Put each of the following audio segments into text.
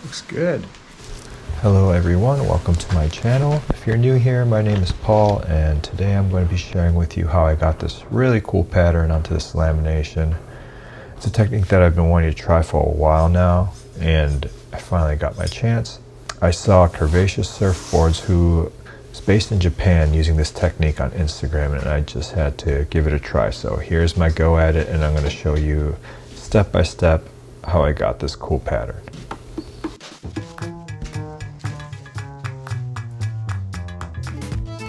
Looks good. Hello everyone, welcome to my channel. If you're new here, my name is Paul, and today I'm going to be sharing with you how I got this really cool pattern onto this lamination. It's a technique that I've been wanting to try for a while now, and I finally got my chance. I saw Curvaceous Surfboards, who is based in Japan, using this technique on Instagram, and I just had to give it a try. So here's my go at it, and I'm going to show you step by step how I got this cool pattern.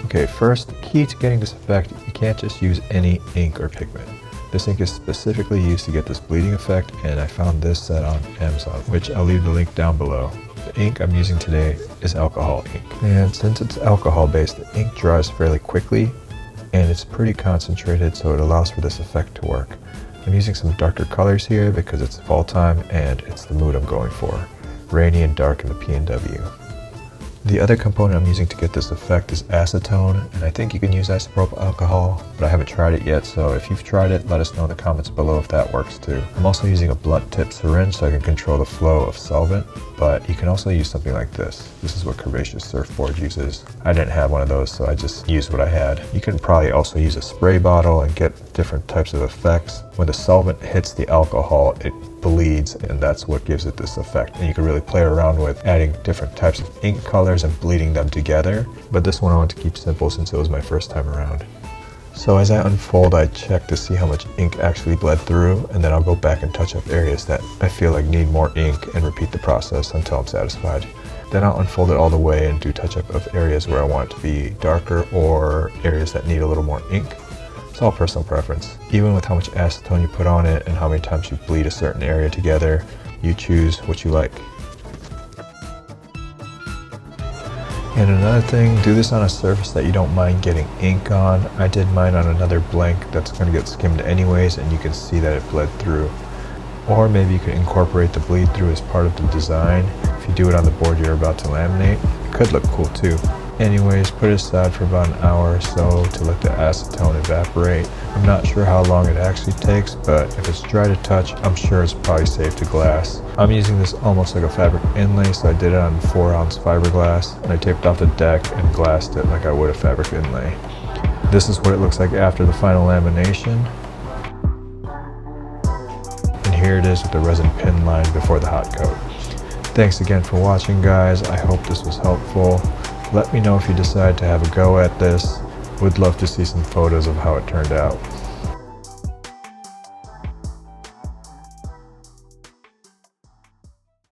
Okay, first, the key to getting this effect, you can't just use any ink or pigment. This ink is specifically used to get this bleeding effect, and I found this set on Amazon, which I'll leave the link down below. The ink I'm using today is alcohol ink. And since it's alcohol based, the ink dries fairly quickly, and it's pretty concentrated, so it allows for this effect to work. I'm using some darker colors here because it's fall time and it's the mood I'm going for. Rainy and dark in the P&W. The other component I'm using to get this effect is acetone, and I think you can use isopropyl alcohol, but I haven't tried it yet, so if you've tried it, let us know in the comments below if that works too. I'm also using a blunt tip syringe so I can control the flow of solvent, but you can also use something like this. This is what Curvaceous Surfboard uses. I didn't have one of those, so I just used what I had. You can probably also use a spray bottle and get different types of effects. When the solvent hits the alcohol, it bleeds, and that's what gives it this effect. And you can really play around with adding different types of ink colors and bleeding them together, but this one I want to keep simple since it was my first time around. So as I unfold, I check to see how much ink actually bled through, and then I'll go back and touch up areas that I feel like need more ink and repeat the process until I'm satisfied. Then I'll unfold it all the way and do touch up of areas where I want it to be darker or areas that need a little more ink. It's all personal preference. Even with how much acetone you put on it and how many times you bleed a certain area together, you choose what you like. And another thing, do this on a surface that you don't mind getting ink on. I did mine on another blank that's going to get skimmed anyways, and you can see that it bled through. Or maybe you could incorporate the bleed through as part of the design. If you do it on the board you're about to laminate, it could look cool too. Anyways, put it aside for about an hour or so to let the acetone evaporate. I'm not sure how long it actually takes, but if it's dry to touch, I'm sure it's probably safe to glass. I'm using this almost like a fabric inlay, so I did it on 4-ounce fiberglass, and I taped off the deck and glassed it like I would a fabric inlay. This is what it looks like after the final lamination. And here it is with the resin pin line before the hot coat. Thanks again for watching, guys. I hope this was helpful. Let me know if you decide to have a go at this. Would love to see some photos of how it turned out.